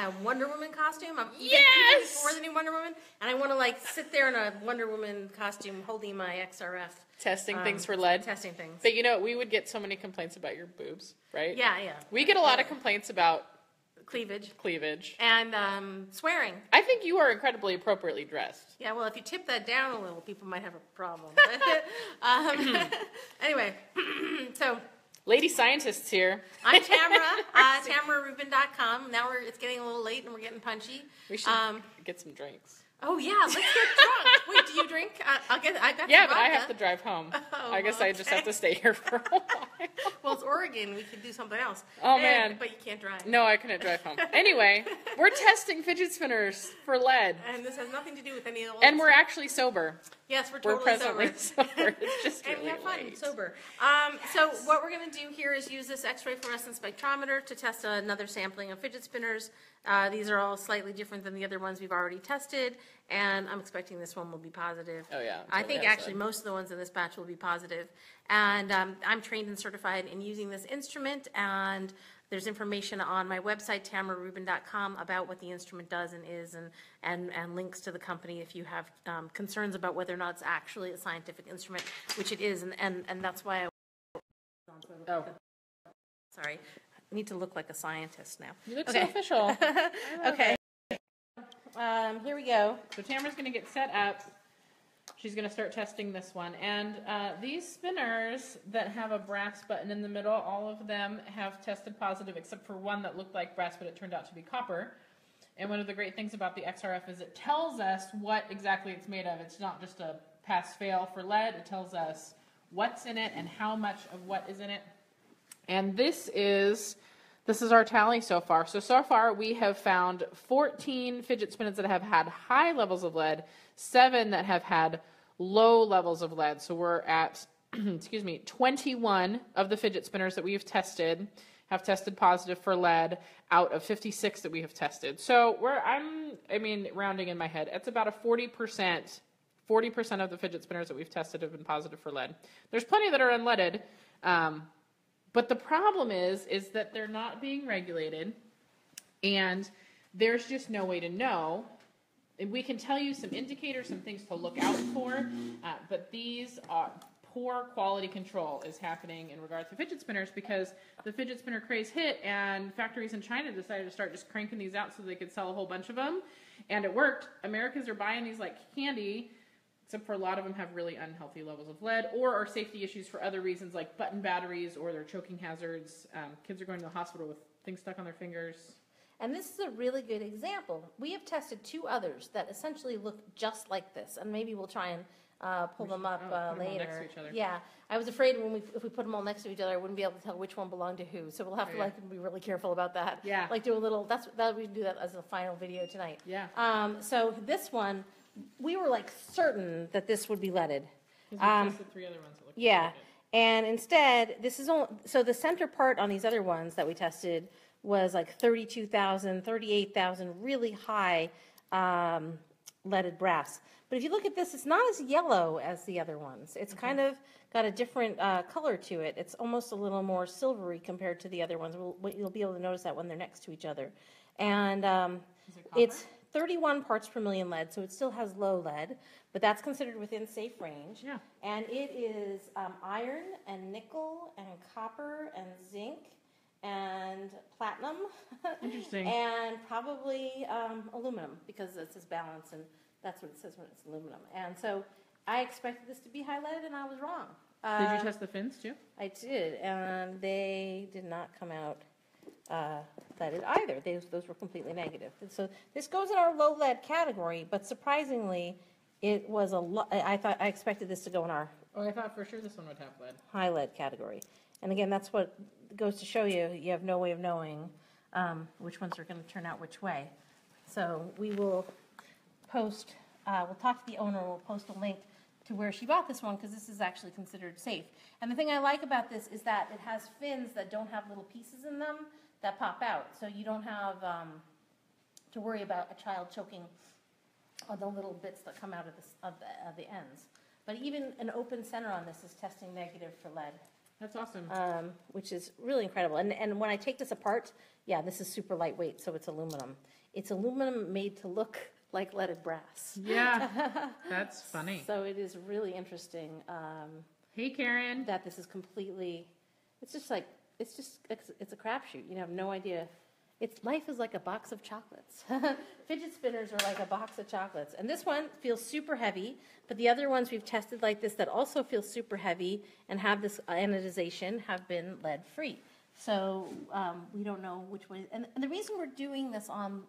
my Wonder Woman costume. I'm Yes! for the new Wonder Woman, and I want to like sit there in a Wonder Woman costume holding my XRF. Testing things for lead. Testing things. But you know, we would get so many complaints about your boobs, right? Yeah. We get a lot of complaints about cleavage. And swearing. I think you are incredibly appropriately dressed. Yeah, well, if you tip that down a little, people might have a problem. Anyway, so... Lady scientists here. I'm Tamara, TamaraRubin.com. Now it's getting a little late and we're getting punchy. We should get some drinks. Oh yeah, let's get drunk. Wait, do you drink? I got yeah, some but vodka. I have to drive home. I guess I just have to stay here for a while. Well, it's Oregon. We could do something else. Oh man, but you can't drive. No, I couldn't drive home. Anyway, we're testing fidget spinners for lead, and this has nothing to do with any of the. And we're actually sober. Yes, we're presently sober. It's just and really we have fun late. sober. So what we're going to do here is use this X-ray fluorescence spectrometer to test another sampling of fidget spinners. These are all slightly different than the other ones we've already tested, and I'm expecting this one will be positive. Oh yeah. I think actually most of the ones in this batch will be positive. And I'm trained and certified in using this instrument, and there's information on my website, TamaraRubin.com, about what the instrument does and is, and links to the company if you have concerns about whether or not it's actually a scientific instrument, which it is, and that's why Oh. Sorry. I need to look like a scientist now. You look so official. Okay. Here we go. So Tamara's going to get set up. She's going to start testing this one. And these spinners that have a brass button in the middle, all of them have tested positive except for one that looked like brass, but it turned out to be copper. And one of the great things about the XRF is it tells us what exactly it's made of. It's not just a pass-fail for lead. It tells us what's in it and how much of what is in it. And this is our tally so far. So far we have found 14 fidget spinners that have had high levels of lead, 7 that have had low levels of lead. So we're at, 21 of the fidget spinners that we've tested have tested positive for lead out of 56 that we have tested. So rounding in my head, it's about a 40% of the fidget spinners that we've tested have been positive for lead. There's plenty that are unleaded, but the problem is that they're not being regulated, and there's just no way to know. And we can tell you some indicators, some things to look out for, but these are poor quality control is happening in regards to fidget spinners because the fidget spinner craze hit, and factories in China decided to start just cranking these out so they could sell a whole bunch of them, and it worked. Americans are buying these like candy, except for a lot of them have really unhealthy levels of lead or are safety issues for other reasons like button batteries or they're choking hazards. Kids are going to the hospital with things stuck on their fingers. And this is a really good example. We have tested 2 others that essentially look just like this, and maybe we'll try and pull them up later. Next to each other. Yeah, I was afraid if we put them all next to each other, I wouldn't be able to tell which one belonged to who. So we'll have to be really careful about that. Yeah. Like do a little. We can do that as a final video tonight. Yeah. So this one, we were like certain that this would be leaded. Because we tested 3 other ones that looked Yeah, like it. and instead this is only so the center part on these other ones that we tested was like 32,000, 38,000, really high leaded brass. But if you look at this, it's not as yellow as the other ones. It's kind of got a different color to it. It's almost a little more silvery compared to the other ones. You'll be able to notice that when they're next to each other. And it's 31 parts per million lead, so it still has low lead, but that's considered within safe range. Yeah. And it is iron and nickel and copper and zinc and platinum. Interesting. And probably aluminum, because it says balance, and that's what it says when it's aluminum. And so I expected this to be high lead, and I was wrong. Did you test the fins too? I did, and they did not come out leaded either. Those were completely negative. And so this goes in our low lead category, but surprisingly, it was I expected this to go in our Oh, I thought for sure this one would have lead. high lead category. And again, that's what goes to show you have no way of knowing which ones are going to turn out which way. So we will post, we'll talk to the owner, we'll post a link to where she bought this one because this is actually considered safe. And the thing I like about this is that it has fins that don't have little pieces in them that pop out. So you don't have to worry about a child choking on the little bits that come out of the ends. But even an open center on this is testing negative for lead. That's awesome. Which is really incredible. And when I take this apart, yeah, this is super lightweight, so it's aluminum. It's aluminum made to look like leaded brass. Yeah, that's funny. So it is really interesting. Hey, Karen. That this is completely, it's a crapshoot. You have no idea. Life is like a box of chocolates. Fidget spinners are like a box of chocolates. And this one feels super heavy, but the other ones we've tested like this that also feel super heavy and have this anodization have been lead free. So we don't know which way. And the reason we're doing this on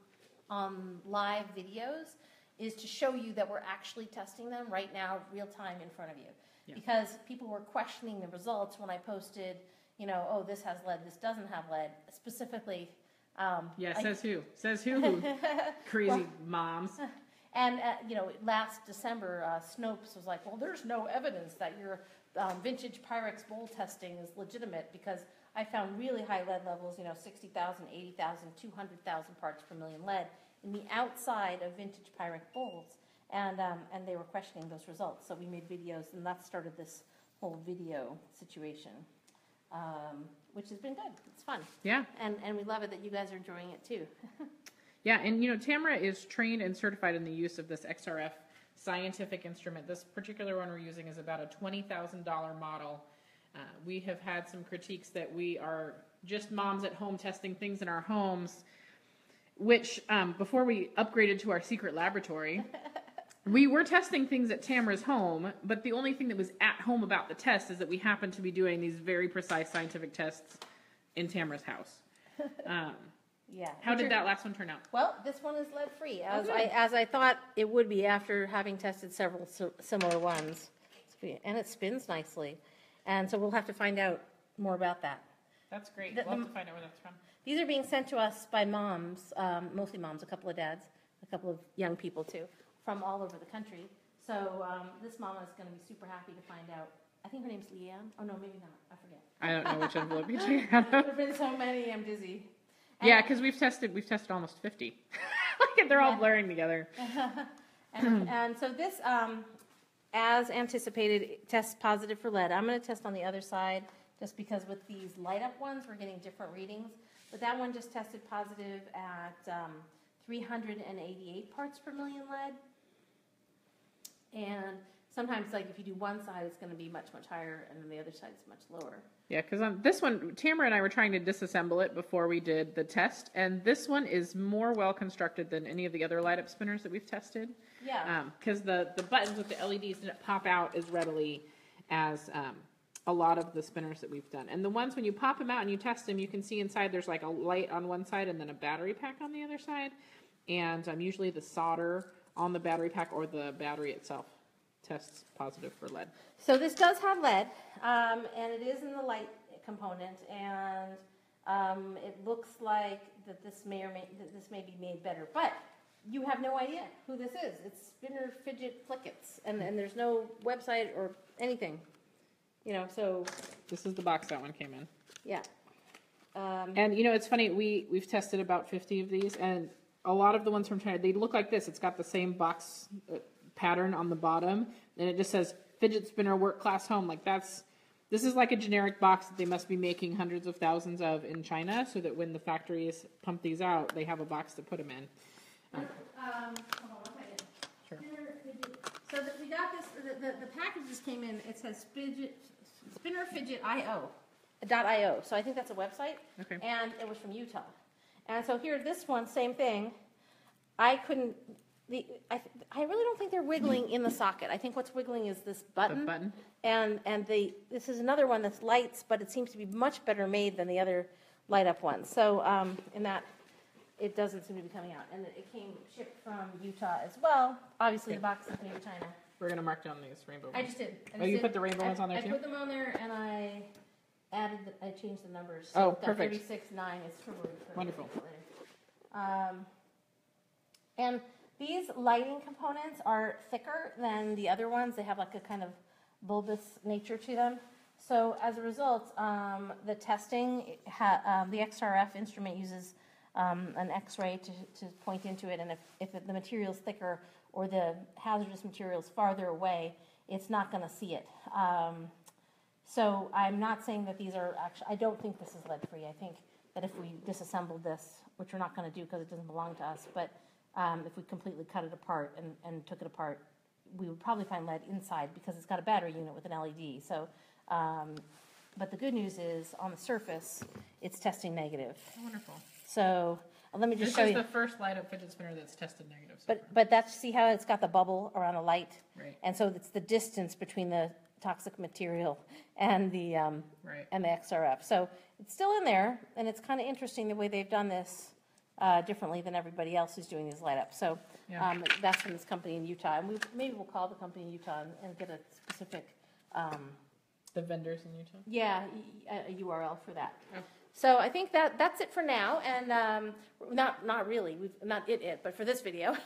live videos is to show you that we're actually testing them right now, real time in front of you. Yeah. Because people were questioning the results when I posted, oh, this has lead, this doesn't have lead, specifically. Says who? Says who? Crazy moms. And, last December, Snopes was like, well, there's no evidence that your vintage Pyrex bowl testing is legitimate because I found really high lead levels, 60,000, 80,000, 200,000 parts per million lead in the outside of vintage Pyrex bowls. And they were questioning those results. So we made videos, and that started this whole video situation. Which has been good. It's fun. Yeah. And we love it that you guys are enjoying it too. Yeah, and Tamara is trained and certified in the use of this XRF scientific instrument. This particular one we're using is about a $20,000 model. We have had some critiques that we are just moms at home testing things in our homes, which before we upgraded to our secret laboratory, we were testing things at Tamara's home, but the only thing that was at home about the test is that we happened to be doing these very precise scientific tests in Tamara's house. Yeah. How did that last one turn out? Well, this one is lead free, as I thought it would be after having tested several similar ones, and it spins nicely, and so we'll have to find out more about that. That's great. We'll have to find out where that's from. These are being sent to us by moms, mostly moms, a couple of dads, a couple of young people too, from all over the country. So this mama is going to be super happy to find out. I think her name's Leanne. Oh, no, maybe not. I forget. I don't know which envelope you took out of. There have been so many, I'm dizzy. And yeah, because we've tested almost 50. Like they're all blurring together. and so this, as anticipated, tests positive for lead. I'm going to test on the other side just because with these light up ones, we're getting different readings. But that one just tested positive at 388 parts per million lead. And sometimes, like, if you do one side, it's going to be much, much higher, and then the other side is much lower. Yeah, because on this one, Tamara and I were trying to disassemble it before we did the test, and this one is more well-constructed than any of the other light-up spinners that we've tested. Yeah. Because the buttons with the LEDs didn't pop out as readily as a lot of the spinners that we've done. And the ones, when you pop them out and you test them, you can see inside there's like a light on one side and then a battery pack on the other side. And usually the solder on the battery pack or the battery itself tests positive for lead. So this does have lead, and it is in the light component, and it looks like that this may be made better. But you have no idea who this is. It's Spinner Fidget Flickets, and there's no website or anything. So this is the box that one came in. Yeah. And it's funny. We've tested about 50 of these, and a lot of the ones from China, they look like this. It's got the same box pattern on the bottom, and it just says fidget spinner work class home. Like this is like a generic box that they must be making hundreds of thousands of in China, so that when the factories pump these out, they have a box to put them in. Hold on one second. Sure. So we got this. The package just came in. It says Spinner Fidget .io. So I think that's a website. Okay. And it was from Utah. And so here, this one, same thing. I really don't think they're wiggling in the socket. I think what's wiggling is this button. The button. And this is another one that's lights, but it seems to be much better made than the other light up ones. So in that, it doesn't seem to be coming out. And it came shipped from Utah as well. Obviously, the box is made in China. We're going to mark down these rainbow ones. I just did. You put the rainbow ones on there too? I put them on there, and I changed the numbers. So perfect. 36.9 is for wonderful. And these lighting components are thicker than the other ones. They have like a kind of bulbous nature to them. So as a result, the testing, the XRF instrument uses an X-ray to point into it, and if the material is thicker or the hazardous material is farther away, it's not going to see it. So I'm not saying that these are actually, I don't think this is lead-free. I think that if we disassembled this, which we're not going to do because it doesn't belong to us, but if we completely cut it apart and took it apart, we would probably find lead inside because it's got a battery unit with an LED. So, but the good news is on the surface, it's testing negative. Oh, wonderful. So let me just show This you. is the first light up fidget spinner that's tested negative. So far. But that's, see how it's got the bubble around the light? Right. And so it's the distance between the toxic material and the Right. and the XRF. So it's still in there, and it's kind of interesting the way they've done this differently than everybody else who's doing these light ups. So Yeah. that's from this company in Utah, and maybe we'll call the company in Utah and get a specific The vendors in Utah. a URL for that. Oh. So I think that's it for now, and not really, not but for this video,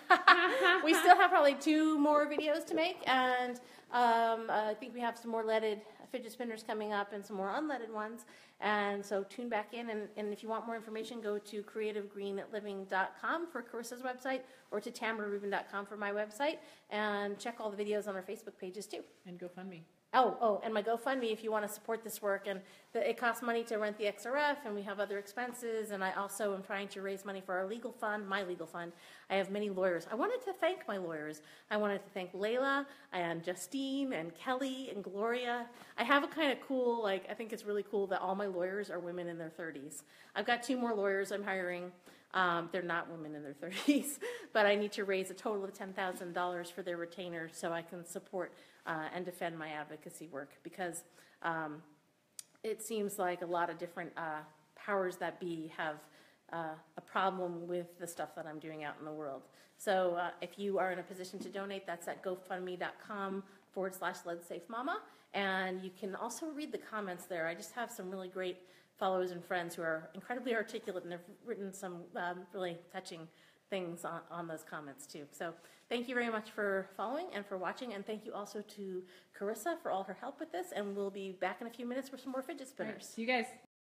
we still have probably 2 more videos to make, and I think we have some more leaded fidget spinners coming up and some more unleaded ones, and so tune back in, and if you want more information, go to creativegreenliving.com for Carissa's website, or to tamararubin.com for my website, and check all the videos on our Facebook pages too. And GoFundMe. Oh, and my GoFundMe, if you want to support this work, and it costs money to rent the XRF, and we have other expenses, and I also am trying to raise money for our legal fund, my legal fund. I have many lawyers. I wanted to thank my lawyers. I wanted to thank Layla, and Justine, and Kelly, and Gloria. I have a kind of cool, I think it's really cool that all my lawyers are women in their 30s. I've got 2 more lawyers I'm hiring. They're not women in their 30s, but I need to raise a total of $10,000 for their retainers so I can support and defend my advocacy work, because it seems like a lot of different powers that be have a problem with the stuff that I'm doing out in the world. So if you are in a position to donate, that's at gofundme.com/leadsafemama, and you can also read the comments there. I just have some really great followers and friends who are incredibly articulate, and they've written some really touching things on those comments too. So thank you very much for following and for watching, and thank you also to Carissa for all her help with this, and we'll be back in a few minutes for some more fidget spinners. Right. See you guys.